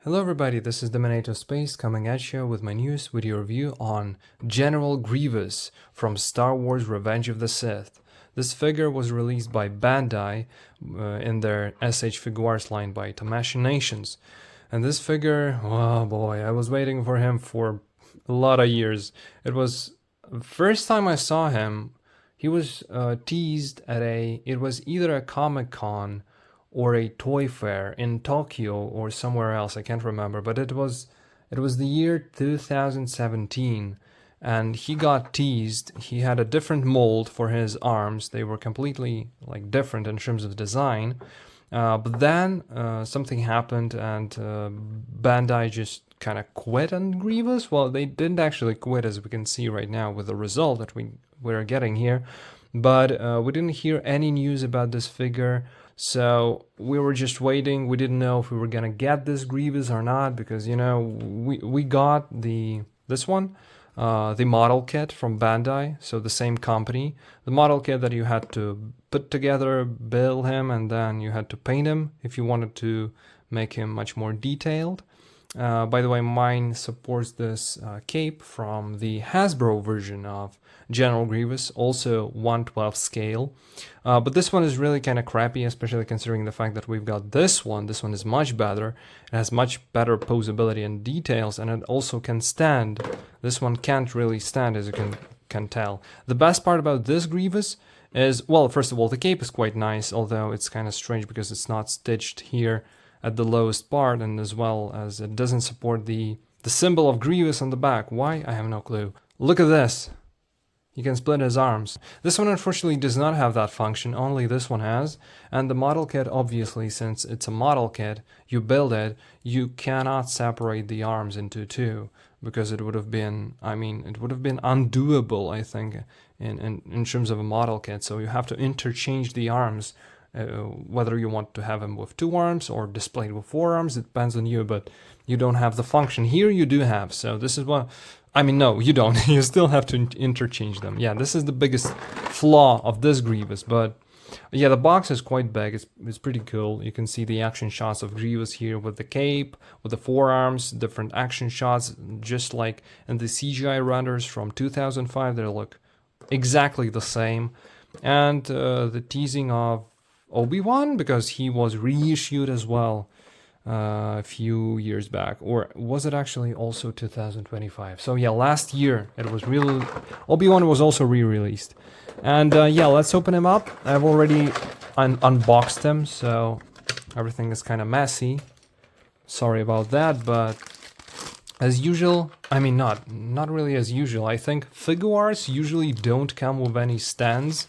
Hello everybody, this is Dominator Space coming at you with my newest video review on General Grievous from Star Wars Revenge of the Sith. This figure was released by Bandai in their S.h.figuarts line by Nations. And this figure, oh boy, I was waiting for him for a lot of years. It was the first time I saw him, he was teased at it was either a Comic-Con or a toy fair in Tokyo or somewhere else, I can't remember, but it was the year 2017 and he got teased. He had a different mold for his arms. They were completely different in terms of design. But then something happened and Bandai just kind of quit on Grievous. Well, they didn't actually quit, as we can see right now with the result that we're getting here. But we didn't hear any news about this figure. So we were just waiting. We didn't know if we were gonna get this Grievous or not, because we got this one, the model kit from Bandai, so the same company, the model kit that you had to put together, build him, and then you had to paint him if you wanted to make him much more detailed. By the way, mine supports this cape from the Hasbro version of General Grievous, also 1/12 scale. But this one is really kind of crappy, especially considering the fact that we've got this one. This one is much better. It has much better posability and details, and it also can stand. This one can't really stand, as you can tell. The best part about this Grievous is, well, first of all, the cape is quite nice, although it's kind of strange because it's not stitched here at the lowest part, and as well as it doesn't support the symbol of Grievous on the back. Why? I have no clue. Look at this. You can split his arms. This one unfortunately does not have that function, only this one has. And the model kit, obviously, since it's a model kit, you build it, you cannot separate the arms into two, because it would have been, it would have been undoable, I think, in terms of a model kit. So you have to interchange the arms. Whether you want to have him with 2 arms or displayed with 4 arms, it depends on you, but you don't have the function. Here you do have, so this is what... no, you don't. You still have to interchange them. Yeah, this is the biggest flaw of this Grievous, but yeah, the box is quite big. It's pretty cool. You can see the action shots of Grievous here with the cape, with the forearms, different action shots, just like in the CGI renders from 2005. They look exactly the same. And the teasing of Obi-Wan, because he was reissued as well a few years back, or was it actually also 2025? So yeah, last year it was really... Obi-Wan was also re-released. And yeah, let's open him up. I've already unboxed him, so everything is kind of messy. Sorry about that, but as usual, not really as usual. I think Figuarts usually don't come with any stands.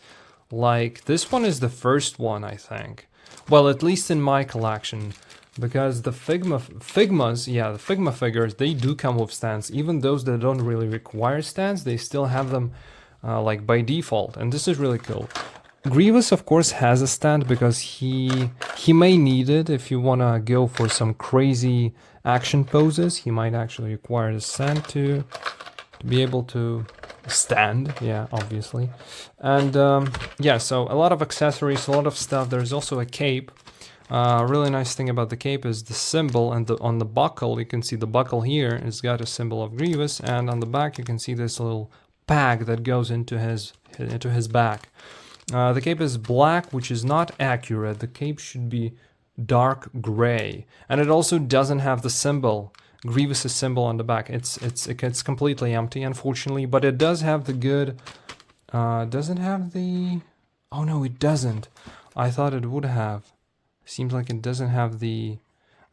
Like, this one is the first one, I think. Well, at least in my collection. Because the Figma figures, they do come with stands. Even those that don't really require stands, they still have them by default. And this is really cool. Grievous, of course, has a stand because he may need it if you want to go for some crazy action poses. He might actually require a stand to be able to stand, yeah, obviously. And yeah, so a lot of accessories, a lot of stuff. There's also a cape. Really nice thing about the cape is the symbol, and on the buckle, you can see the buckle here, it's got a symbol of Grievous, and on the back you can see this little bag that goes into his back. The cape is black, which is not accurate. The cape should be dark gray, and it also doesn't have the symbol, Grievous' symbol on the back. It's completely empty, unfortunately, but it does have the good... doesn't have the... Oh no, it doesn't. I thought it would have. Seems like it doesn't have the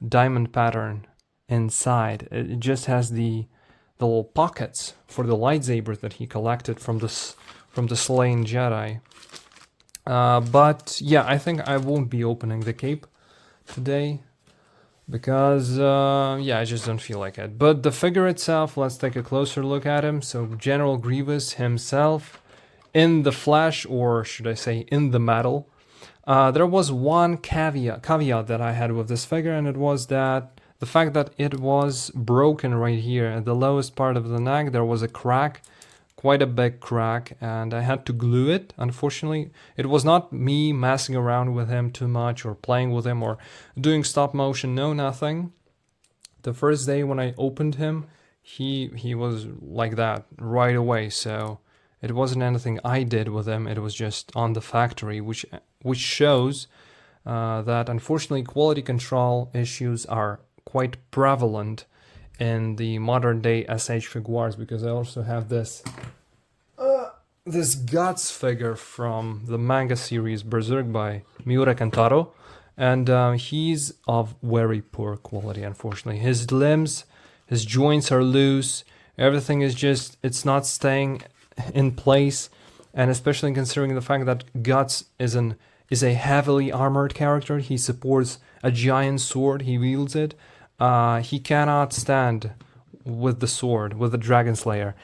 diamond pattern inside. It just has the little pockets for the lightsabers that he collected from the slain Jedi. But yeah, I think I won't be opening the cape today because yeah, I just don't feel like it. But the figure itself, let's take a closer look at him. So General Grievous himself in the flesh, or should I say in the metal. There was one caveat that I had with this figure, and it was that the fact that it was broken right here at the lowest part of the neck. There was a crack, quite a big crack, and I had to glue it. Unfortunately, it was not me messing around with him too much or playing with him or doing stop motion, no, nothing. The first day when I opened him, he was like that right away. So it wasn't anything I did with him. It was just on the factory, which shows that unfortunately quality control issues are quite prevalent in the modern day S.h.figuarts, because I also have this Guts figure from the manga series Berserk by Miura Kantaro, and he's of very poor quality, unfortunately. His limbs, his joints are loose, everything is just, it's not staying in place, and especially considering the fact that Guts is a heavily armored character. He supports a giant sword, he wields it. He cannot stand with the sword, with the Dragon Slayer.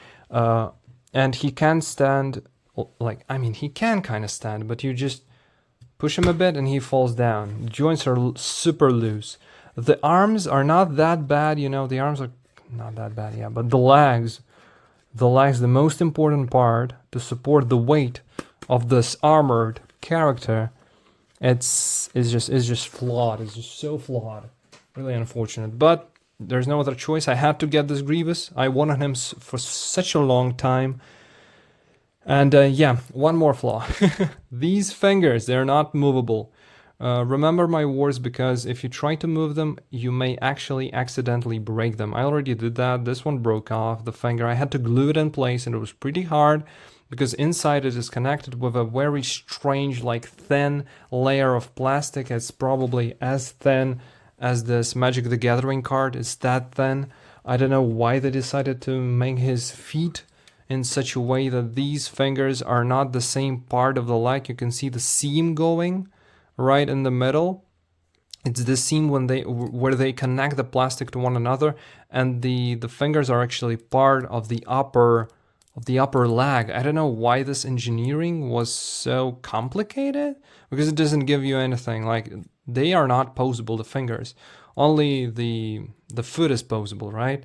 And he can stand, like, I mean, he can kind of stand, but you just push him a bit and he falls down. The joints are super loose. The arms are not that bad, you know, the arms are not that bad, yeah, but the legs, the most important part to support the weight of this armored character, it's just flawed. It's just so flawed. Really unfortunate, but there's no other choice. I had to get this Grievous. I wanted him for such a long time. And yeah, one more flaw. These fingers, they're not movable. Remember my words, because if you try to move them, you may actually accidentally break them. I already did that. This one broke off, the finger. I had to glue it in place, and it was pretty hard because inside it is connected with a very strange, like, thin layer of plastic. It's probably as thin as this Magic the Gathering card. It's that thin. I don't know why they decided to make his feet in such a way that these fingers are not the same part of the leg. You can see the seam going right in the middle. It's the seam where they connect the plastic to one another, and the fingers are actually part of the upper leg. I don't know why this engineering was so complicated, because it doesn't give you anything. Like, they are not posable, the fingers. Only the foot is posable, right?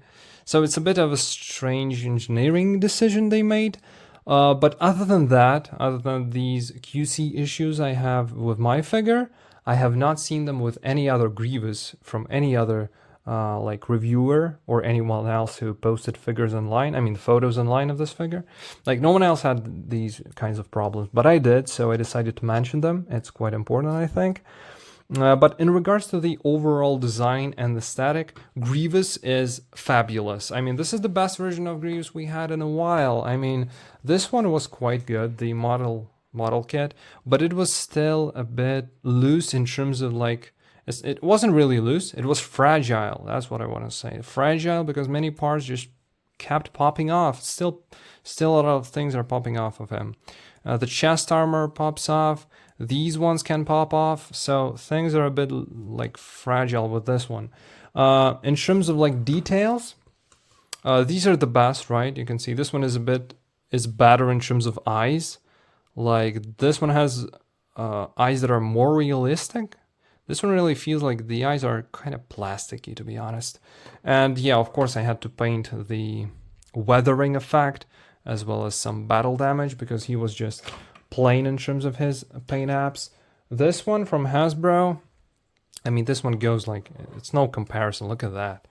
So it's a bit of a strange engineering decision they made. But other than that, other than these QC issues I have with my figure, I have not seen them with any other Grievous from any other like reviewer or anyone else who posted figures online. I mean, photos online of this figure. Like, no one else had these kinds of problems, but I did, so I decided to mention them. It's quite important, I think. But in regards to the overall design and the aesthetic, Grievous is fabulous. I mean, this is the best version of Grievous we had in a while. I mean, this one was quite good, the model kit, but it was still a bit loose in terms of, like, it wasn't really loose, it was fragile. That's what I want to say. Fragile because many parts just kept popping off. Still a lot of things are popping off of him. The chest armor pops off. These ones can pop off, so things are a bit like fragile with this one. In terms of like details, these are the best, right? You can see this one is better in terms of eyes. Like, this one has eyes that are more realistic. This one really feels like the eyes are kind of plasticky, to be honest. And yeah, of course I had to paint the weathering effect as well as some battle damage, because he was just plain in terms of his paint apps. This one from Hasbro, I mean, this one goes like, it's no comparison. Look at that.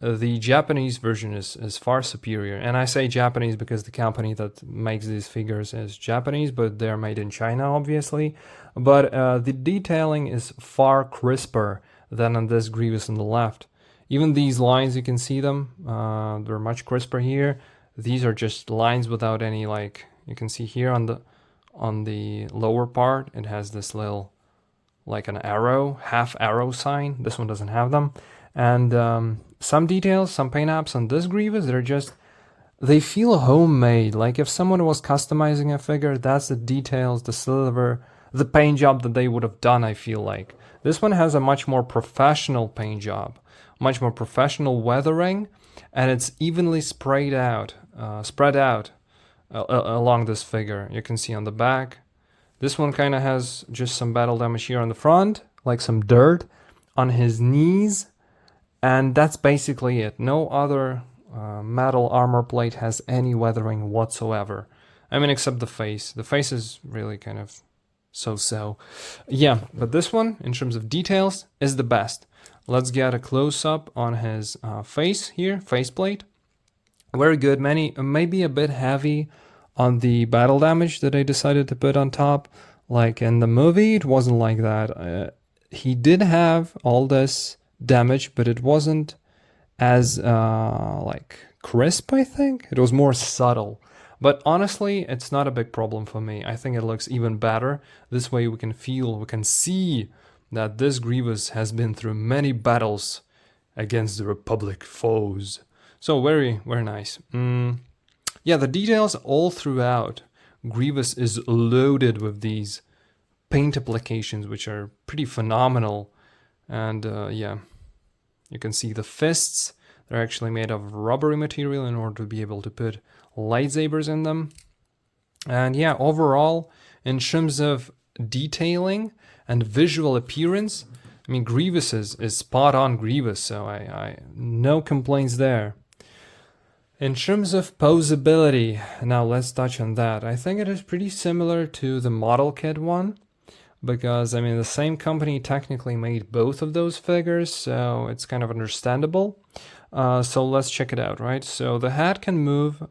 The Japanese version is far superior, and I say Japanese because the company that makes these figures is Japanese, but they're made in China, obviously. But the detailing is far crisper than on this Grievous on the left. Even these lines, you can see them, they're much crisper here. These are just lines without any, like, you can see here on the lower part, it has this little, like an arrow, half arrow sign. This one doesn't have them. And some details, some paint apps on this Grievous, they feel homemade. Like, if someone was customizing a figure, that's the details, the silver, the paint job that they would have done, I feel like. This one has a much more professional paint job, much more professional weathering, and it's evenly spread out along this figure. You can see on the back. This one kind of has just some battle damage here on the front, like some dirt on his knees, and that's basically it. No other metal armor plate has any weathering whatsoever. I mean, except the face. The face is really kind of so-so. Yeah, but this one, in terms of details, is the best. Let's get a close-up on his face here, faceplate. Very good, maybe a bit heavy on the battle damage that I decided to put on top. Like in the movie, it wasn't like that. He did have all this damage, but it wasn't as like crisp, I think. It was more subtle. But honestly, it's not a big problem for me. I think it looks even better. This way we can see that this Grievous has been through many battles against the Republic foes. So very, very nice. Yeah, the details all throughout. Grievous is loaded with these paint applications, which are pretty phenomenal. And yeah, you can see the fists. They're actually made of rubbery material in order to be able to put lightsabers in them. And yeah, overall, in terms of detailing and visual appearance, I mean, Grievous is spot on Grievous, so I no complaints there. In terms of posability, now let's touch on that. I think it is pretty similar to the model kit one, because I mean the same company technically made both of those figures, so it's kind of understandable. So let's check it out, right? So the head can move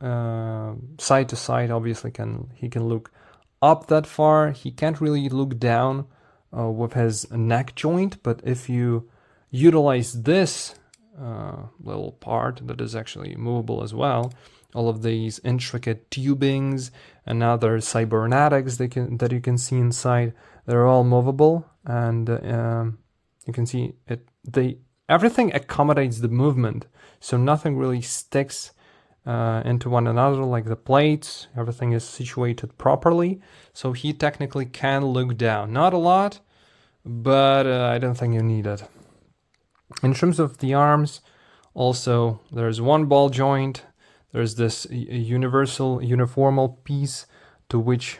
side to side. Obviously, he can look up that far. He can't really look down with his neck joint, but if you utilize this little part that is actually movable as well, all of these intricate tubings and other cybernetics that you can see inside, they're all movable, and you can see it. Everything accommodates the movement, so nothing really sticks into one another like the plates. Everything is situated properly, so he technically can look down. Not a lot, but I don't think you need it. In terms of the arms, also there's one ball joint. There's this uniformal piece to which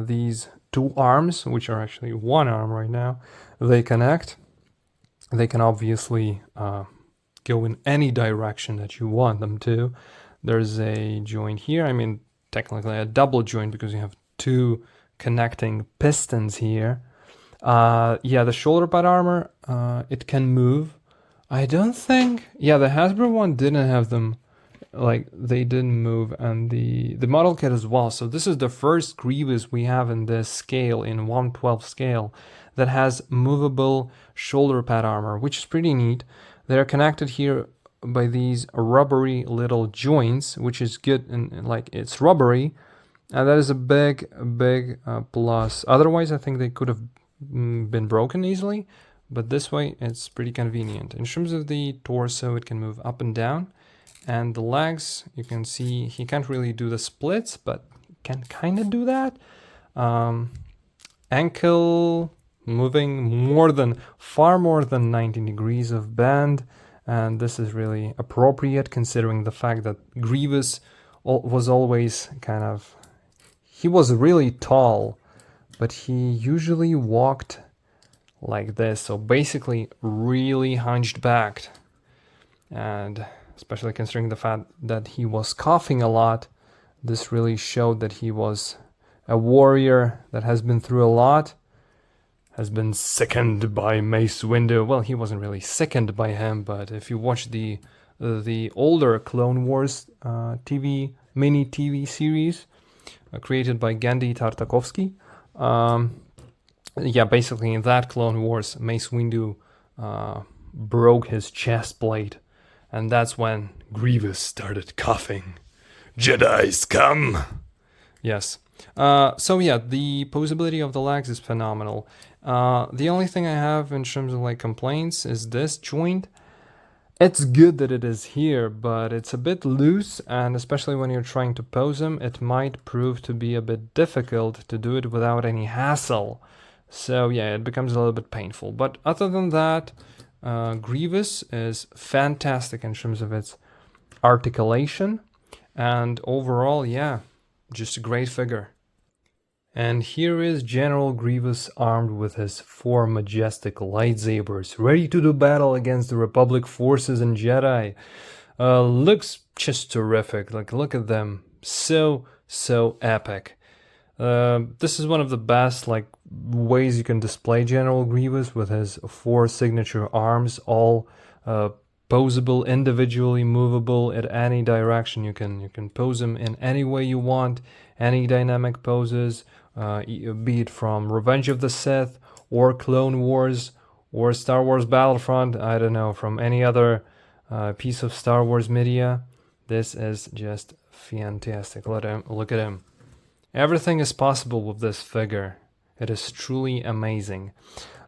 these two arms, which are actually one arm right now, they connect. They can obviously go in any direction that you want them to. There's a joint here. I mean, technically a double joint because you have two connecting pistons here. Yeah, the shoulder pad armor, it can move. I don't think... Yeah, the Hasbro one didn't have them. Like, they didn't move, and the model kit as well. So this is the first Grievous we have in this scale, in 1/12 scale, that has movable shoulder pad armor, which is pretty neat. They're connected here by these rubbery little joints, which is good, and like it's rubbery, and that is a big plus. Otherwise, I think they could have been broken easily, but this way it's pretty convenient. In terms of the torso, it can move up and down, and the legs, you can see he can't really do the splits, but can kind of do that. Ankle moving far more than 90 degrees of bend, and this is really appropriate considering the fact that Grievous was always he was really tall, but he usually walked like this, so basically really hunched back, and especially considering the fact that he was coughing a lot, this really showed that he was a warrior that has been through a lot, has been sickened by Mace Windu. Well, he wasn't really sickened by him, but if you watch the older Clone Wars mini TV series created by Genndy Tartakovsky, yeah, basically in that Clone Wars, Mace Windu broke his chest plate, and that's when Grievous started coughing. Jedi's come! Yes. So yeah, the posability of the legs is phenomenal. The only thing I have in terms of like complaints is this joint. It's good that it is here, but it's a bit loose, and especially when you're trying to pose him, it might prove to be a bit difficult to do it without any hassle. So yeah, it becomes a little bit painful. But other than that, Grievous is fantastic in terms of its articulation, and overall, yeah, just a great figure. And here is General Grievous armed with his 4 majestic lightsabers, ready to do battle against the Republic forces and Jedi. Looks just terrific. Like, look at them. So epic. This is one of the best, like, ways you can display General Grievous with his 4 signature arms, all posable, individually movable at any direction. You can pose him in any way you want, any dynamic poses, be it from Revenge of the Sith or Clone Wars or Star Wars Battlefront, I don't know, from any other piece of Star Wars media. This is just fantastic. Look at him. Everything is possible with this figure. It is truly amazing.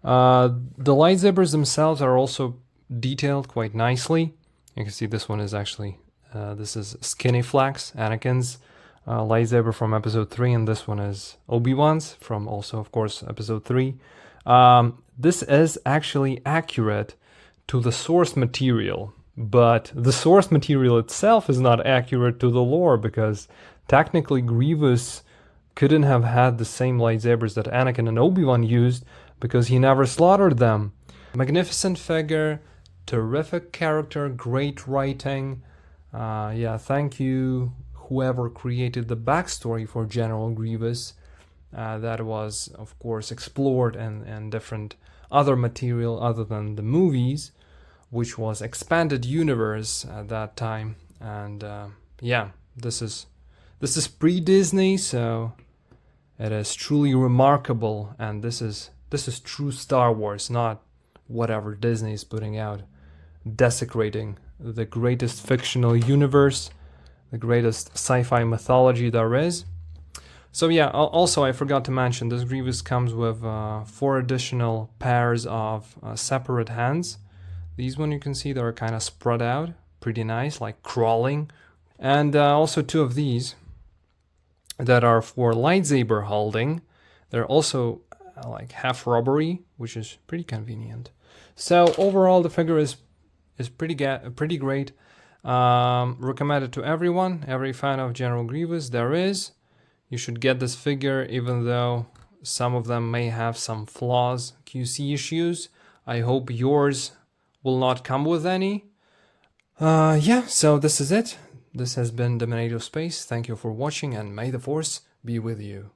The lightsabers themselves are also detailed quite nicely. You can see this one is actually, this is Skinny Flax, Anakin's lightsaber from episode 3, and this one is Obi-Wan's from also, of course, episode 3. This is actually accurate to the source material, but the source material itself is not accurate to the lore, because technically Grievous couldn't have had the same lightsabers that Anakin and Obi-Wan used, because he never slaughtered them. Magnificent figure, terrific character, great writing. Yeah, thank you whoever created the backstory for General Grievous. That was, of course, explored in different other material other than the movies, which was expanded universe at that time. And yeah, this is pre-Disney, so it is truly remarkable, and this is true Star Wars, not whatever Disney is putting out, desecrating the greatest fictional universe, the greatest sci-fi mythology there is. So yeah, also I forgot to mention, this Grievous comes with 4 additional pairs of separate hands. These one you can see, they're kind of spread out, pretty nice, like crawling. And also 2 of these that are for lightsaber holding. They're also like half rubbery, which is pretty convenient. So overall, the figure is pretty great. Recommended to everyone, every fan of General Grievous there is. You should get this figure, even though some of them may have some flaws, QC issues. I hope yours will not come with any. Yeah, so this is it. This has been Dominator Space. Thank you for watching, and may the Force be with you.